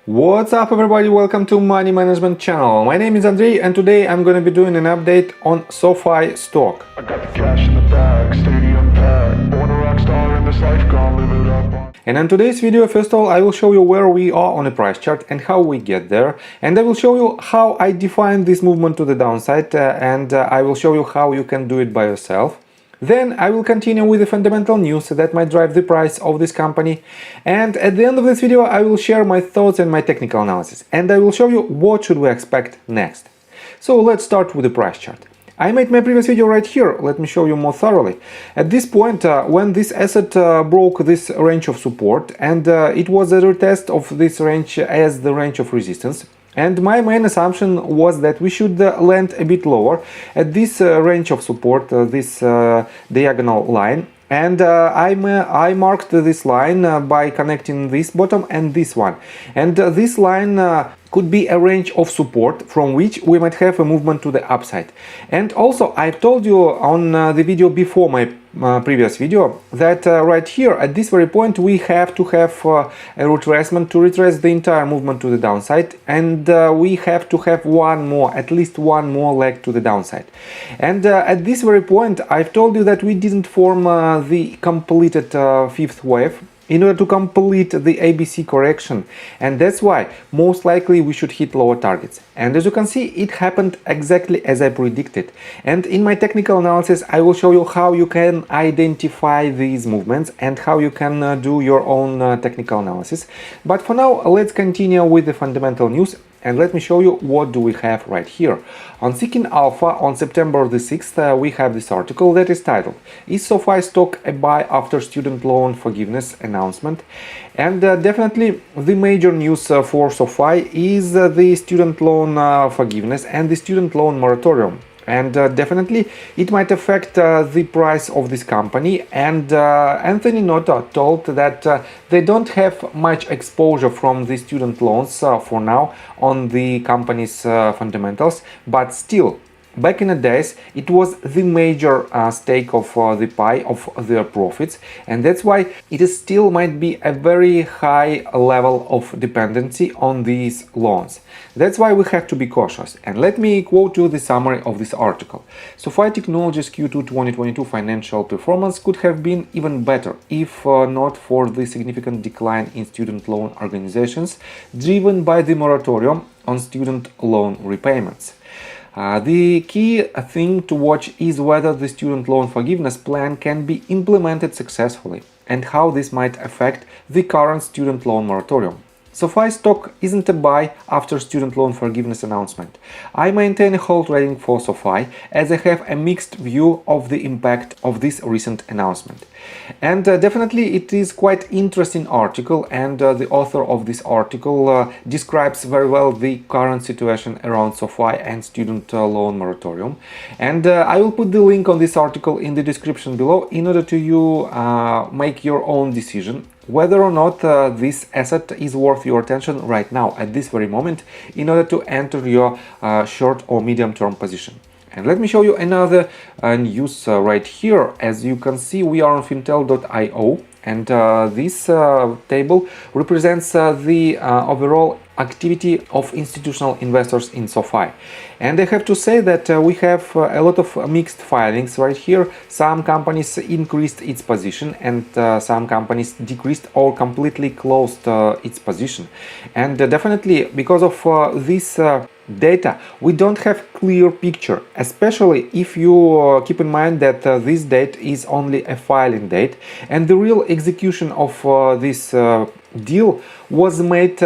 What's up everybody, welcome to Money Management channel. My name is Andrei and today I'm going to be doing an update on SOFI stock. I got the cash in the bag, stadium packed, born a rock star in this life, gonna live it up. And in today's video, first of all, I will show you where we are on a price chart and how we get there. And I will show you how I define this movement to the downside and I will show you how you can do it by yourself. Then I will continue with the fundamental news that might drive the price of this company. And at the end of this video, I will share my thoughts and my technical analysis. And I will show you what should we expect next. So let's start with the price chart. I made my previous video right here. Let me show you more thoroughly. At this point, when this asset broke this range of support, and it was a retest of this range as the range of resistance. And my main assumption was that we should land a bit lower at this range of support, this diagonal line. And I marked this line by connecting this bottom and this one. And this line could be a range of support from which we might have a movement to the upside. And also I told you on the video before my previous video that right here at this very point we have to have a retracement to retrace the entire movement to the downside, and we have to have at least one more leg to the downside. And at this very point I've told you that we didn't form the completed fifth wave in order to complete the ABC correction, and that's why most likely we should hit lower targets. And as you can see, it happened exactly as I predicted. And in my technical analysis I will show you how you can identify these movements and how you can do your own technical analysis. But for now, let's continue with the fundamental news. And let me show you what do we have right here. On Seeking Alpha on September the 6th, we have this article that is titled "Is SOFI stock a buy after student loan forgiveness announcement?" And definitely the major news for SOFI is the student loan forgiveness and the student loan moratorium. And definitely it might affect the price of this company. And Anthony Noto told that they don't have much exposure from the student loans for now on the company's fundamentals, but still, back in the days, it was the major stake of the pie of their profits, and that's why it is still might be a very high level of dependency on these loans. That's why we have to be cautious. And let me quote you the summary of this article. SOFI Technologies Q2 2022 financial performance could have been even better if not for the significant decline in student loan organizations driven by the moratorium on student loan repayments. The key thing to watch is whether the student loan forgiveness plan can be implemented successfully and how this might affect the current student loan moratorium. SOFI stock isn't a buy after student loan forgiveness announcement. I maintain a hold rating for SOFI as I have a mixed view of the impact of this recent announcement. And definitely it is quite interesting article, and the author of this article describes very well the current situation around SOFI and student loan moratorium. And I will put the link on this article in the description below in order to you make your own decision whether or not this asset is worth your attention right now at this very moment in order to enter your short or medium term position. And let me show you another news right here. As you can see, we are on fintel.io, and this table represents the overall activity of institutional investors in SOFI. And I have to say that we have a lot of mixed filings right here. Some companies increased its position and some companies decreased or completely closed its position. And definitely because of this data, we don't have clear picture, especially if you keep in mind that this date is only a filing date and the real execution of this deal was made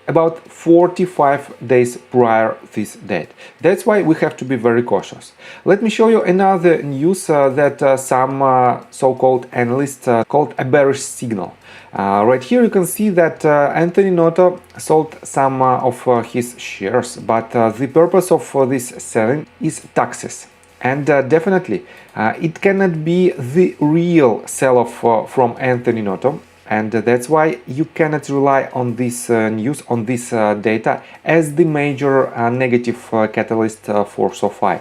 about 45 days prior this date. That's why we have to be very cautious. Let me show you another news that some so-called analysts called a bearish signal. Right here you can see that Anthony Noto sold some of his shares, but the purpose of this selling is taxes. And definitely it cannot be the real sell-off from Anthony Noto. And that's why you cannot rely on this news, on this data as the major negative catalyst for SOFI.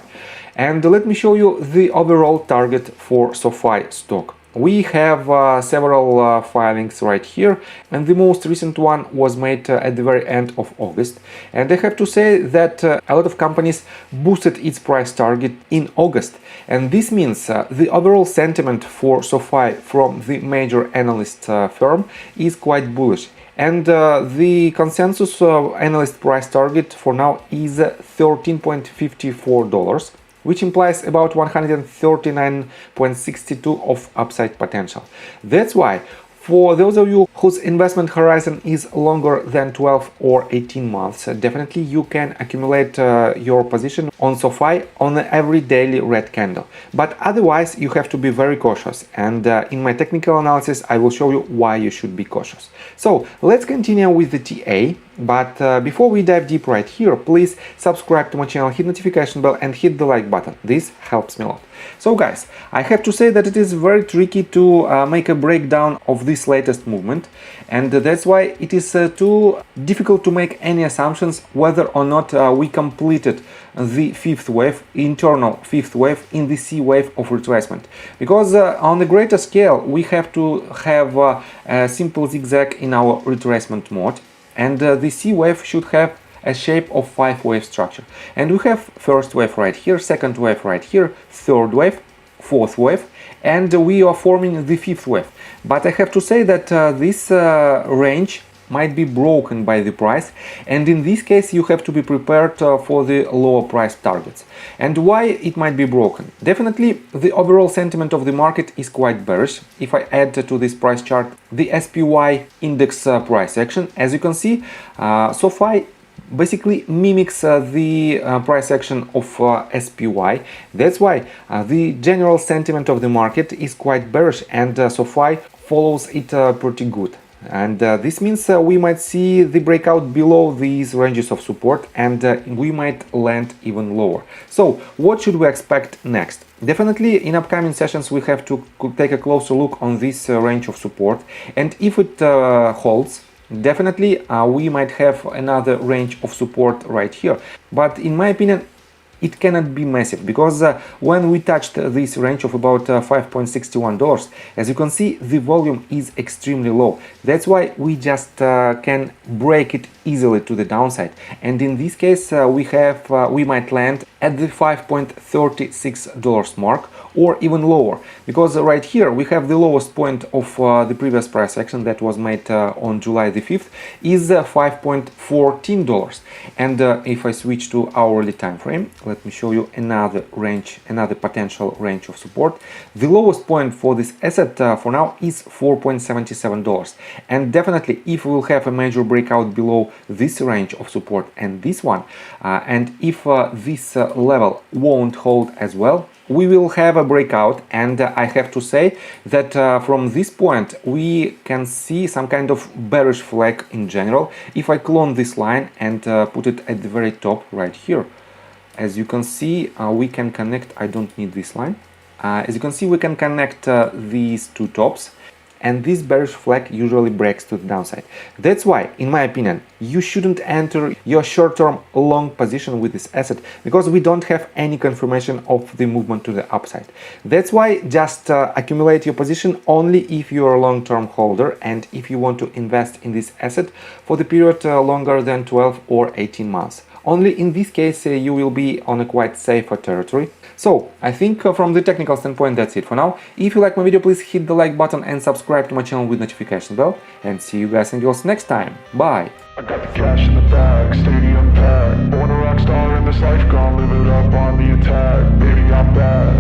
And let me show you the overall target for SOFI stock. We have several filings right here, and the most recent one was made at the very end of August. And I have to say that a lot of companies boosted its price target in August. And this means the overall sentiment for SOFI from the major analyst firm is quite bullish. And the consensus analyst price target for now is $13.54, which implies about 139.62 of upside potential. That's why, for those of you whose investment horizon is longer than 12 or 18 months, definitely you can accumulate your position on SOFI on every daily red candle. But otherwise, you have to be very cautious. And in my technical analysis, I will show you why you should be cautious. So let's continue with the TA. But before we dive deep right here, please subscribe to my channel, hit notification bell and hit the like button. This helps me a lot. So guys, I have to say that it is very tricky to make a breakdown of this latest movement, and that's why it is too difficult to make any assumptions whether or not we completed the fifth wave, internal fifth wave in the C wave of retracement. Because on the greater scale, we have to have a simple zigzag in our retracement mode. And the C wave should have a shape of 5-wave structure. And we have first wave right here, second wave right here, third wave, fourth wave, and we are forming the fifth wave. But I have to say that this range might be broken by the price, and in this case you have to be prepared for the lower price targets. And why it might be broken? Definitely the overall sentiment of the market is quite bearish. If I add to this price chart the SPY index price action, as you can see, SOFI basically mimics the price action of SPY. That's why the general sentiment of the market is quite bearish, and SOFI follows it pretty good. And this means we might see the breakout below these ranges of support, and we might land even lower. So what should we expect next? Definitely in upcoming sessions we have to take a closer look on this range of support, and if it holds, definitely we might have another range of support right here. But in my opinion, it cannot be massive, because when we touched this range of about $5.61, as you can see, the volume is extremely low. That's why we just can break it easily to the downside. And in this case, we might land at the $5.36 mark, or even lower, because right here we have the lowest point of the previous price action that was made on July the 5th is $5.14. And if I switch to hourly time frame, let me show you another range, another potential range of support. The lowest point for this asset for now is $4.77. And definitely if we will have a major breakout below this range of support and this one, and if this level won't hold as well, we will have a breakout. And I have to say that from this point we can see some kind of bearish flag in general. If I clone this line and put it at the very top right here, as you can see, we can connect, I don't need this line, as you can see we can connect these two tops, and this bearish flag usually breaks to the downside. That's why, in my opinion, you shouldn't enter your short-term long position with this asset, because we don't have any confirmation of the movement to the upside. That's why just accumulate your position only if you are a long-term holder and if you want to invest in this asset for the period longer than 12 or 18 months. Only in this case you will be on a quite safer territory. So I think from the technical standpoint that's it for now. If you like my video, please hit the like button and subscribe to my channel with notification bell, and see you guys and girls next time. Bye! I got the cash in the bag, stadium packed. Born a rock star in this life, gone live it up on the attack. Baby, I'm back.